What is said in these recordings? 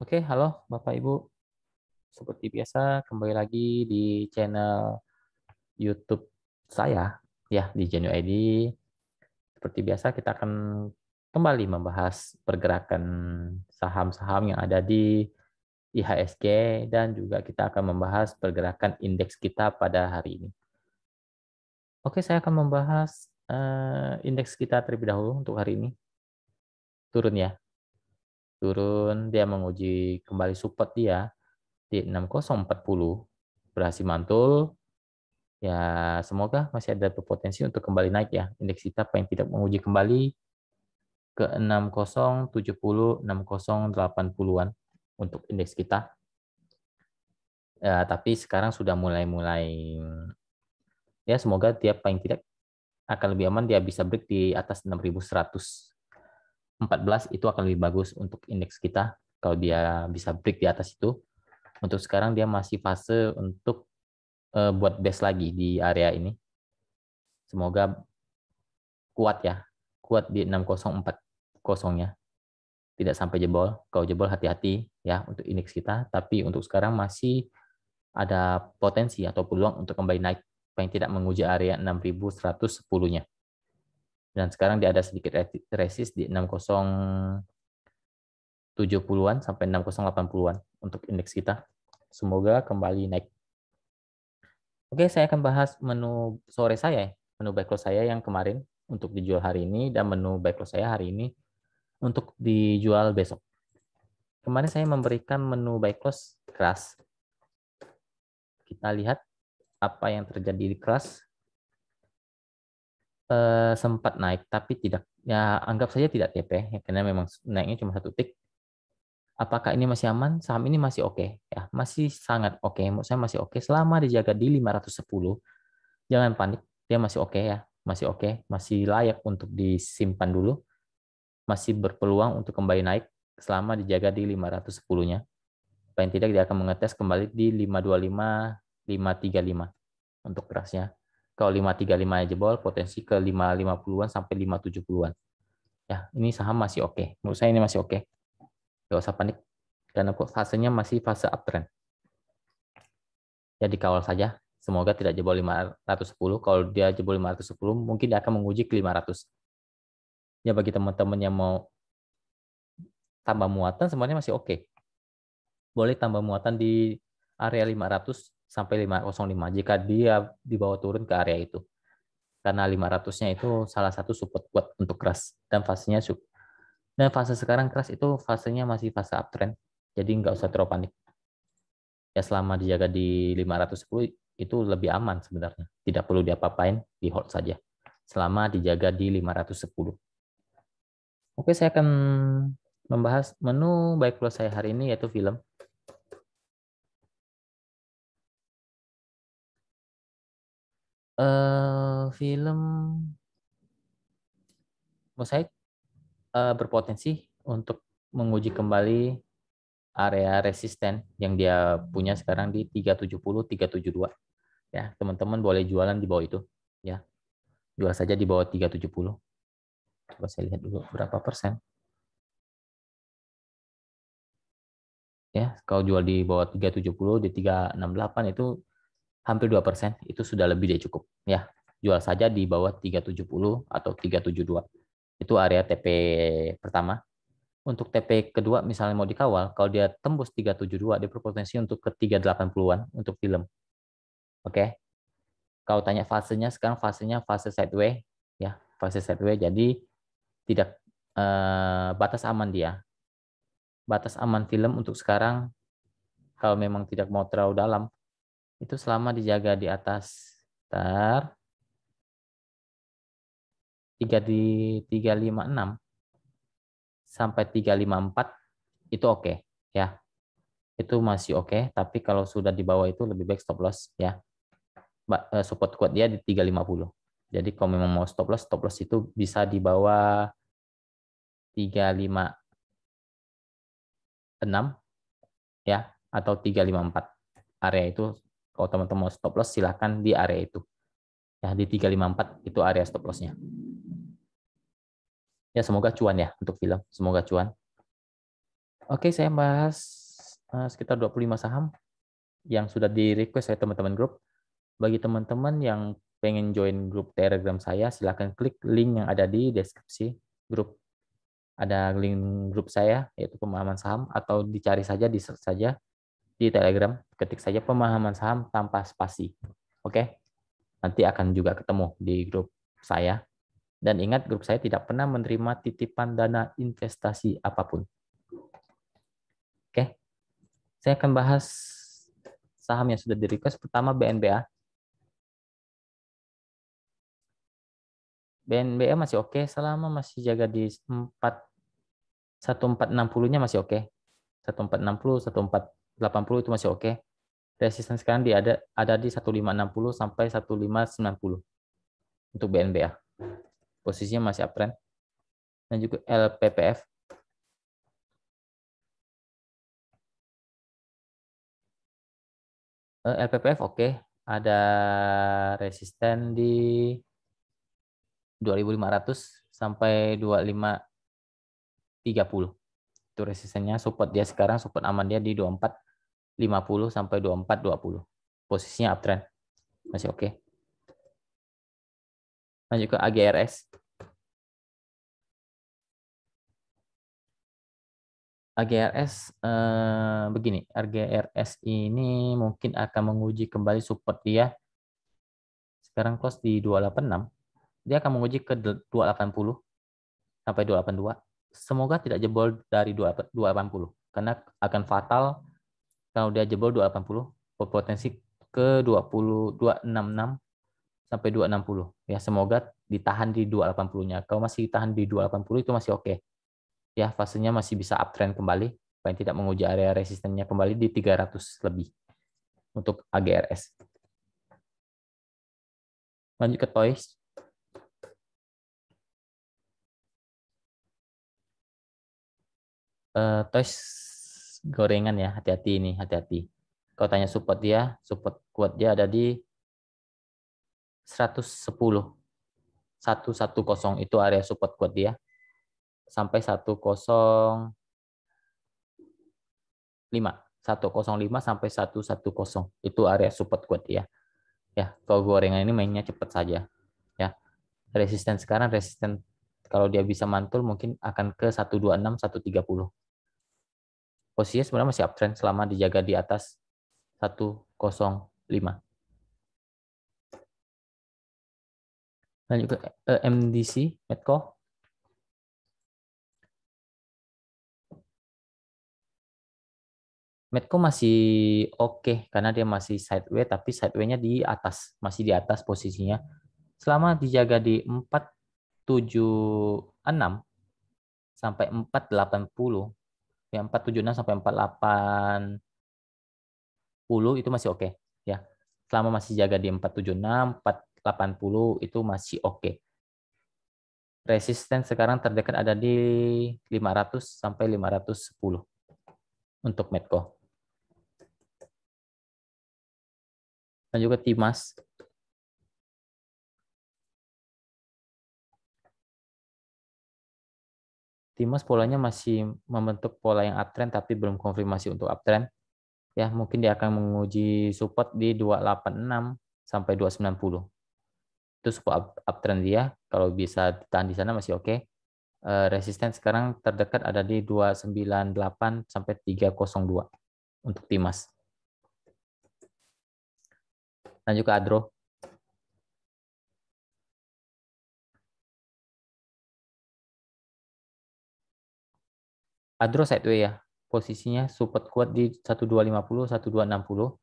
Oke, halo Bapak Ibu. Seperti biasa, kembali lagi di channel YouTube saya, ya, di Genu ID. Seperti biasa, kita akan kembali membahas pergerakan saham-saham yang ada di IHSG dan juga kita akan membahas pergerakan indeks kita pada hari ini. Oke, saya akan membahas indeks kita terlebih dahulu untuk hari ini. Turun ya, turun dia menguji kembali support dia di 6040, berhasil mantul. Ya, semoga masih ada berpotensi untuk kembali naik ya. Indeks kita paling tidak menguji kembali ke 6070, 6080-an untuk indeks kita. Ya, tapi sekarang sudah mulai ya semoga dia paling tidak akan lebih aman, dia bisa break di atas 6114 itu akan lebih bagus untuk indeks kita kalau dia bisa break di atas itu. Untuk sekarang dia masih fase untuk buat base lagi di area ini. Semoga kuat ya, kuat di 6040-nya, tidak sampai jebol. Kalau jebol hati-hati ya untuk indeks kita, tapi untuk sekarang masih ada potensi atau peluang untuk kembali naik, paling tidak menguji area 6110-nya. Dan sekarang dia ada sedikit resist di 6070-an sampai 6080-an untuk indeks kita. Semoga kembali naik. Oke, saya akan bahas menu sore saya, menu buy close saya yang kemarin untuk dijual hari ini dan menu buy close saya hari ini untuk dijual besok. Kemarin saya memberikan menu buy close keras. Kita lihat apa yang terjadi di keras. Sempat naik tapi tidak, ya anggap saja tidak TP ya, karena memang naiknya cuma 1 tick. Apakah ini masih aman? Saham ini masih oke ya, masih sangat oke. Menurut saya masih oke selama dijaga di 510. Jangan panik, dia masih oke ya, masih oke, masih layak untuk disimpan dulu. Masih berpeluang untuk kembali naik selama dijaga di 510-nya. Paling tidak dia akan mengetes kembali di 525, 535 untuk kerasnya. Kalau 535 jebol, potensi ke 550-an sampai 570-an. Ya, ini saham masih oke. Menurut saya ini masih oke. Gak usah panik, karena fasenya masih fase uptrend. Ya, dikawal saja. Semoga tidak jebol 510. Kalau dia jebol 510, mungkin dia akan menguji ke 500. Ya, bagi teman-teman yang mau tambah muatan, semuanya masih oke. Boleh tambah muatan di area 500 sampai 505 jika dia dibawa turun ke area itu. Karena 500-nya itu salah satu support kuat untuk keras dan fasenya dan fase sekarang keras itu fasenya masih fase uptrend. Jadi nggak usah terlalu panik. Ya selama dijaga di 510 itu lebih aman sebenarnya. Tidak perlu diapa-apain, di hold saja. Selama dijaga di 510. Oke, saya akan membahas menu baik close saya hari ini yaitu film. Film menurut saya berpotensi untuk menguji kembali area resisten yang dia punya sekarang di 370, 372. Ya, teman-teman boleh jualan di bawah itu. Ya, jual saja di bawah 370. Coba saya lihat dulu berapa persen. Ya, kalau jual di bawah 370, di 368 itu hampir 2%, itu sudah lebih dari cukup. Ya, jual saja di bawah 370 atau 372. Itu area TP pertama. Untuk TP kedua misalnya mau dikawal, kalau dia tembus 372, dia berpotensi untuk ke 380-an untuk film. Oke. Kalau tanya fasenya, sekarang fasenya fase sideways ya, fase sideways. Jadi tidak batas aman dia. Batas aman film untuk sekarang kalau memang tidak mau terlalu dalam itu selama dijaga di atas 3 di 356 sampai 354 itu oke ya. Itu masih oke, tapi kalau sudah di bawah itu lebih baik stop loss ya. Support kuat dia di 350. Jadi kalau memang mau stop loss itu bisa di bawah 356 ya atau 354. Area itu kalau teman-teman mau stop loss silahkan di area itu. Ya di 354 itu area stop lossnya. Ya semoga cuan ya untuk film, semoga cuan. Oke, saya bahas sekitar 25 saham yang sudah di-request oleh teman-teman grup. Bagi teman-teman yang pengen join grup Telegram saya, silakan klik link yang ada di deskripsi grup. Ada link grup saya, yaitu pemahaman saham, atau dicari saja, di search saja di Telegram, ketik saja pemahaman saham tanpa spasi. Oke, nanti akan juga ketemu di grup saya. Dan ingat, grup saya tidak pernah menerima titipan dana investasi apapun. Oke, saya akan bahas saham yang sudah di-request. Pertama, BNBA. BNBA masih oke selama masih jaga di 1460-nya masih oke. 1460, 1480 itu masih oke. Resisten sekarang ada di 1560 sampai 1590 untuk BNBA. Posisinya masih uptrend. Dan juga LPPF. LPPF oke. Ada resisten di 2500 sampai 2530. Itu resistennya. Support dia sekarang, support aman dia di 2450 sampai 2420. Posisinya uptrend. Masih oke. Lanjut ke AGRS. AGRS begini, AGRS ini mungkin akan menguji kembali support dia. Sekarang close di 286. Dia akan menguji ke 280 sampai 282. Semoga tidak jebol dari 280 karena akan fatal kalau dia jebol 280, berpotensi ke 26266 sampai 260. Ya, semoga ditahan di 280-nya. Kalau masih tahan di 280 itu masih oke. Ya, fasenya masih bisa uptrend kembali, paling tidak menguji area resistennya kembali di 300 lebih untuk AGRS. Lanjut ke Toys. Toys gorengan ya, hati-hati ini, hati-hati. Kalau tanya support dia, support kuat dia ada di 110. 110 itu area support kuat dia. Sampai 105. 105 sampai 110 itu area support kuat dia. Ya, kalau gorengan ini mainnya cepat saja. Ya, resisten sekarang, resisten kalau dia bisa mantul mungkin akan ke 126, 130. Posisinya sebenarnya masih uptrend selama dijaga di atas 105. Lanjut ke MDC, Medco. Medco masih oke karena dia masih sideways, tapi sideway-nya di atas, masih di atas posisinya. Selama dijaga di 476 sampai 480, ya 476 sampai 480 itu masih oke, ya. Selama masih jaga di 476, 480 itu masih oke. Resisten sekarang terdekat ada di 500 sampai 510 untuk Medco. Dan juga Timas. Timas polanya masih membentuk pola yang uptrend tapi belum konfirmasi untuk uptrend. Ya, mungkin dia akan menguji support di 286 sampai 290. Itu support uptrend dia. Kalau bisa ditahan di sana masih oke. Resisten sekarang terdekat ada di 298 sampai 302 untuk Timas. Lanjut ke Adro. Adro sideway ya. Posisinya support kuat di 1250, 1260.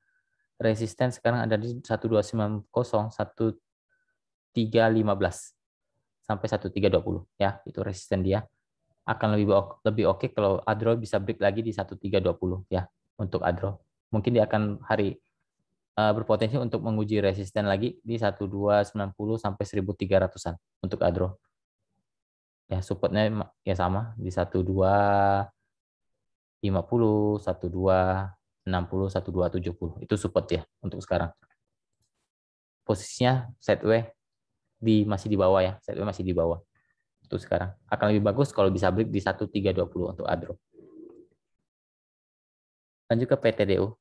Resisten sekarang ada di 1290, 1315 sampai 1320 ya. Itu resisten dia. Akan lebih oke kalau Adro bisa break lagi di 1320 ya untuk Adro. Mungkin dia akan berpotensi untuk menguji resisten lagi di 1290 sampai 1300-an untuk Adro. Ya, supportnya ya sama di 1250, 1260, 1270. Itu support ya untuk sekarang. Posisinya sideways masih di bawah ya, sideways masih di bawah. Untuk sekarang akan lebih bagus kalau bisa break di 1320 untuk Adro. Lanjut ke PTDU.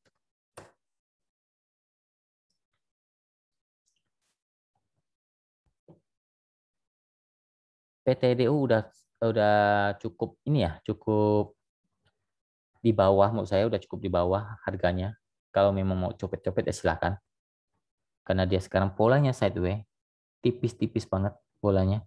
PTDU udah cukup ini ya, cukup di bawah, menurut saya udah cukup di bawah harganya. Kalau memang mau copet-copet ya silakan. Karena dia sekarang polanya sideways, tipis-tipis banget polanya.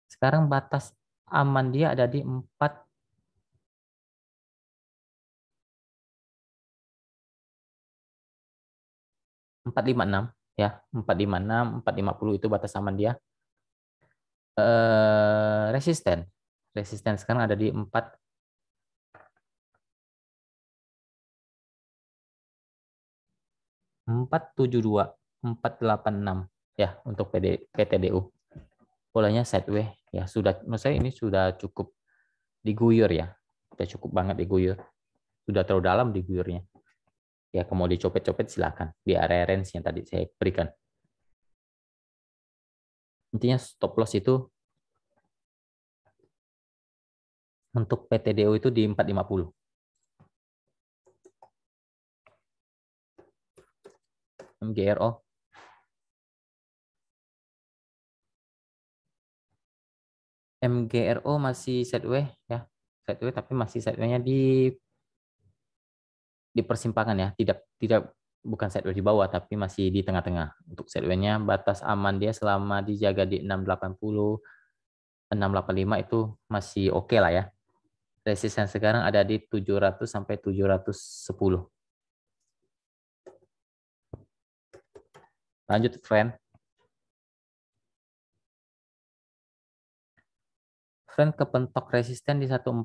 Sekarang batas aman dia ada di 456 ya, 456, 450 itu batas aman dia. Resisten. Resisten sekarang ada di 472, 486 ya untuk PTDU. Polanya sideways ya, sudah menurut saya ini sudah cukup diguyur ya. Sudah cukup banget diguyur. Sudah terlalu dalam diguyurnya. Ya, kalau mau dicopet-copet silakan di area range yang tadi saya berikan. Intinya stop loss itu untuk PTDO itu di 450. MGRO. MGRO masih sideways ya. Sideways tapi masih sideways-nya di persimpangan ya. Tidak tidak bukan sideways di bawah tapi masih di tengah-tengah. Untuk sideways-nya batas aman dia selama dijaga di 680, 685 itu masih oke lah ya. Resisten sekarang ada di 700 sampai 710. Lanjut, friend. Friend kepentok resisten di 140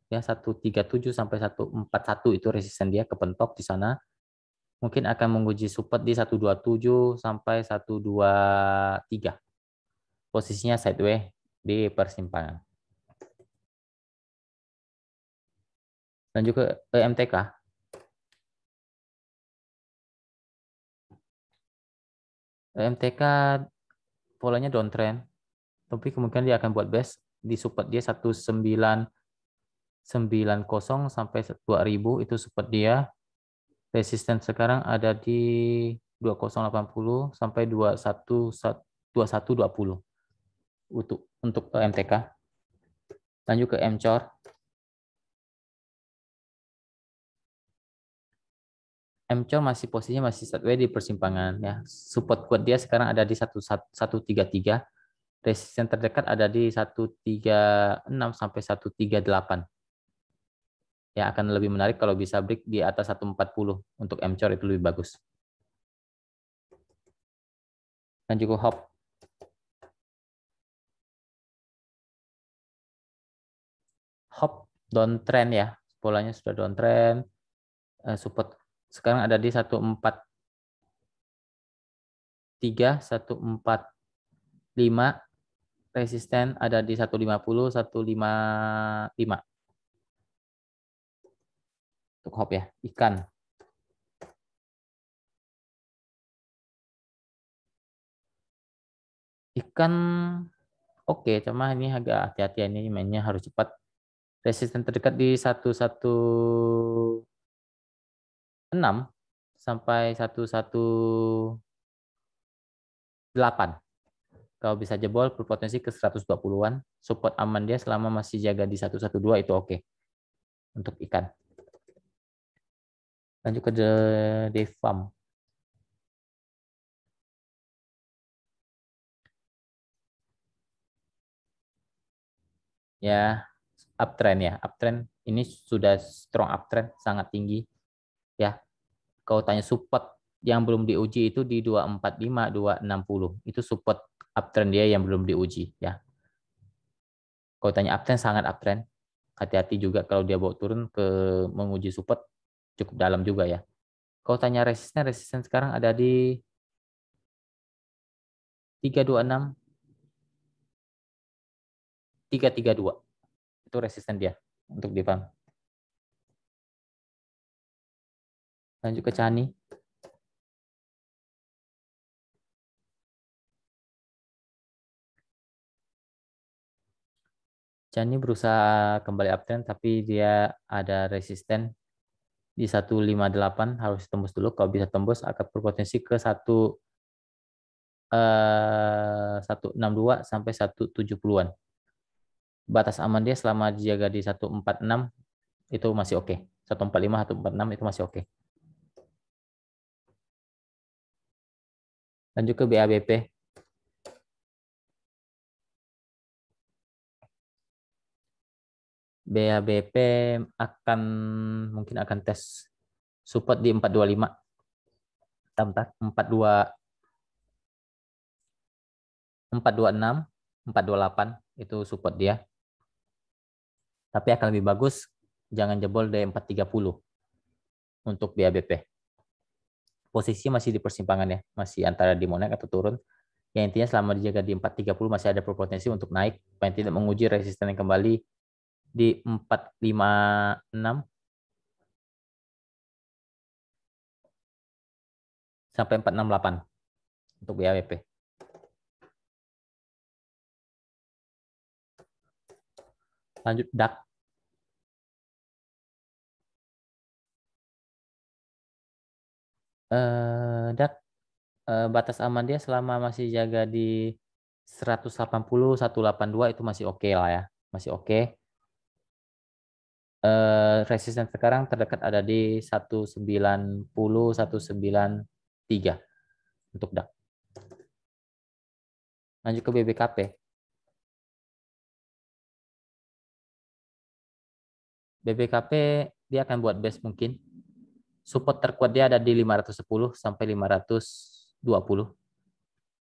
ya, 137 sampai 141 itu resisten dia kepentok di sana. Mungkin akan menguji support di 127 sampai 123. Posisinya sideways di persimpangan. Lanjut ke MTK. MTK polanya downtrend, tapi kemungkinan dia akan buat best di support dia 1990 sampai 2000 itu support dia. Resisten sekarang ada di 2080 sampai 2120 untuk MTK. Lanjut ke MCOR. MCOR masih posisinya masih sideways di persimpangan ya. Support kuat dia sekarang ada di 133. Resisten terdekat ada di 136 sampai 138. Ya, akan lebih menarik kalau bisa break di atas 140 untuk MCOR itu lebih bagus. Dan juga HOP. HOP downtrend ya. Polanya sudah downtrend. Support sekarang ada di 143, 145. Resisten ada di 150, 155. Untuk HOP ya. Ikan. Ikan oke, cuma ini agak hati-hati, ini mainnya harus cepat. Resisten terdekat di 116 sampai 118. Kalau bisa jebol berpotensi ke 120-an. Support aman dia selama masih jaga di 112 itu oke untuk ikan. Lanjut ke Devam. Ya, uptrend ya. Uptrend ini sudah strong uptrend, sangat tinggi ya. Kalau tanya support yang belum diuji itu di 245, 260. Itu support uptrend dia yang belum diuji ya. Kalau tanya uptrend, sangat uptrend. Hati-hati juga kalau dia bawa turun ke menguji support cukup dalam juga ya. Kalau tanya resisten, resisten sekarang ada di 326, 332. Itu resisten dia untuk di farm. Lanjut ke Chani. Chani berusaha kembali uptrend tapi dia ada resisten Di 158 harus tembus dulu. Kalau bisa tembus akan berpotensi ke 162 sampai 170-an. Batas aman dia selama dijaga di 146 itu masih oke. 145, 146 itu masih oke. Lanjut ke BABP. BABP mungkin akan tes support di 425. Bentar, 426, 428 itu support dia. Tapi akan lebih bagus jangan jebol di 430 untuk BABP. Posisi masih di persimpangan ya, masih antara di mau naik atau turun. Yang intinya selama dijaga di 430 masih ada berpotensi untuk naik, paling tidak menguji resisten yang kembali di 456 sampai 468 untuk BABP. Lanjut DAX. DAX batas aman dia selama masih jaga di 180, 182 itu masih oke lah ya. Masih oke. Resisten sekarang terdekat ada di 190, 193 untuk DAX. Lanjut ke BBKP. BBKP dia akan buat base mungkin. Support terkuat dia ada di 510 sampai 520.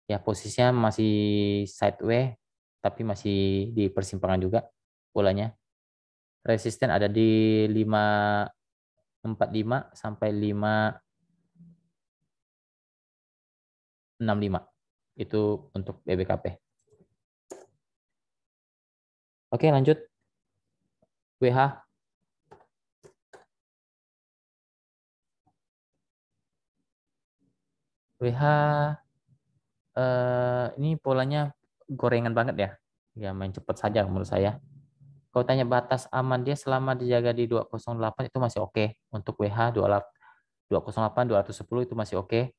Ya, posisinya masih sideways, tapi masih di persimpangan juga polanya. Resisten ada di 545 sampai 565. Itu untuk BBKP. Oke, lanjut. WH. WH ini polanya gorengan banget ya. Ya main cepat saja menurut saya. Kalau tanya batas aman dia selama dijaga di 208 itu masih oke. Untuk WH 208 210 itu masih oke.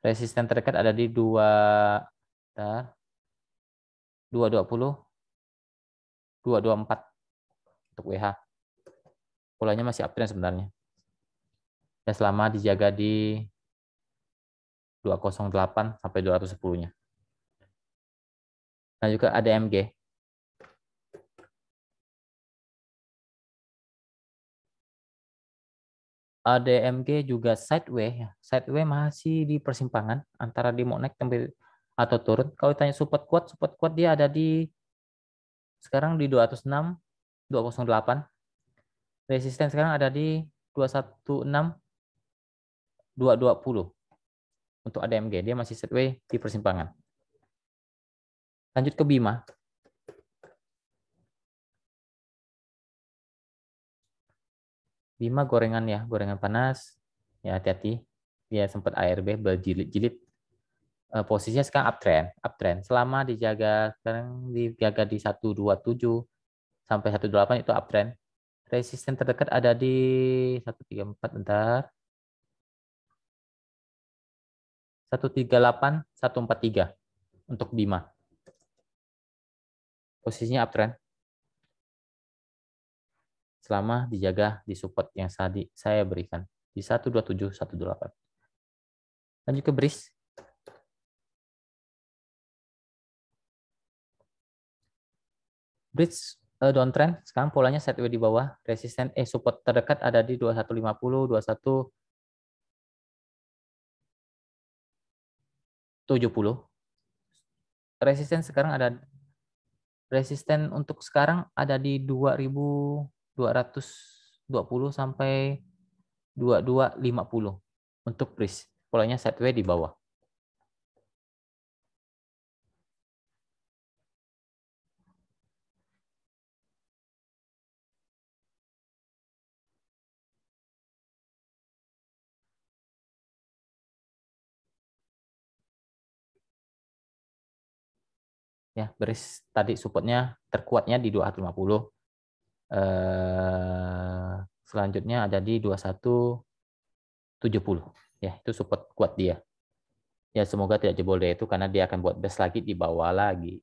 Resisten terdekat ada di 220 224 untuk WH. Polanya masih uptrend sebenarnya. Ya selama dijaga di 208 sampai 210-nya. Nah juga ada MG. ADMG juga sideways ya. Sideways masih di persimpangan antara di mau naik atau turun. Kalau ditanya support kuat dia ada di sekarang di 206, 208. Resisten sekarang ada di 216, 220. Untuk ADMG dia masih sideways di persimpangan. Lanjut ke Bima. Bima gorengan ya, gorengan panas. Ya hati-hati. Dia sempat ARB berjilid-jilid. Posisinya sekarang uptrend, uptrend. Selama dijaga di 127 sampai 128 itu uptrend. Resisten terdekat ada di 134 bentar. 138, 143 untuk Bima. Posisinya uptrend. Selama dijaga di support yang tadi saya berikan di 127, 128. Lanjut ke BRIS. BRIS downtrend, sekarang polanya sideways di bawah. Resisten support terdekat ada di 2150, 2170. Resisten untuk sekarang ada di 2220 sampai 2250 untuk BRIS. Polanya sideways di bawah. Ya, BRIS tadi supportnya terkuatnya di 250. Selanjutnya ada di 2170. Ya, itu support kuat dia. Ya, semoga tidak jebol deh itu karena dia akan buat base lagi di bawah lagi.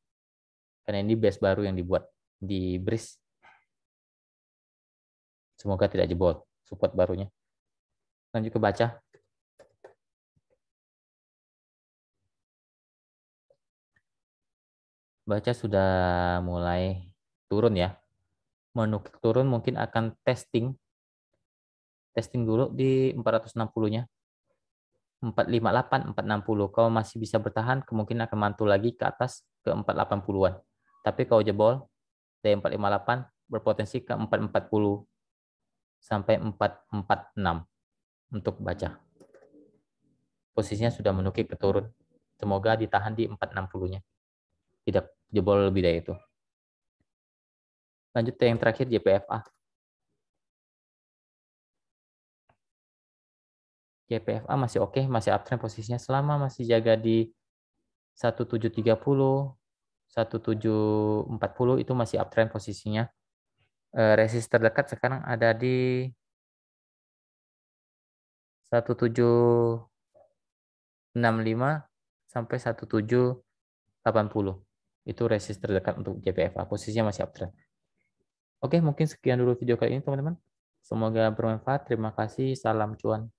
Karena ini base baru yang dibuat di Breeze. Semoga tidak jebol support barunya. Lanjut ke baca. Baca sudah mulai turun ya. Menukik turun mungkin akan testing dulu di 460-nya. 458, 460. Kalau masih bisa bertahan, kemungkinan akan mantul lagi ke atas ke 480-an. Tapi kalau jebol dari 458 berpotensi ke 440 sampai 446 untuk baca. Posisinya sudah menukik ke turun. Semoga ditahan di 460-nya. Tidak jebol lebih dari itu. Lanjut ke yang terakhir JPFA. JPFA masih oke, masih uptrend posisinya selama masih jaga di 1730, 1740 itu masih uptrend posisinya. Resist terdekat sekarang ada di 1765 sampai 1780. Itu resist terdekat untuk JPFA. Posisinya masih uptrend. Oke, mungkin sekian dulu video kali ini teman-teman. Semoga bermanfaat. Terima kasih. Salam cuan.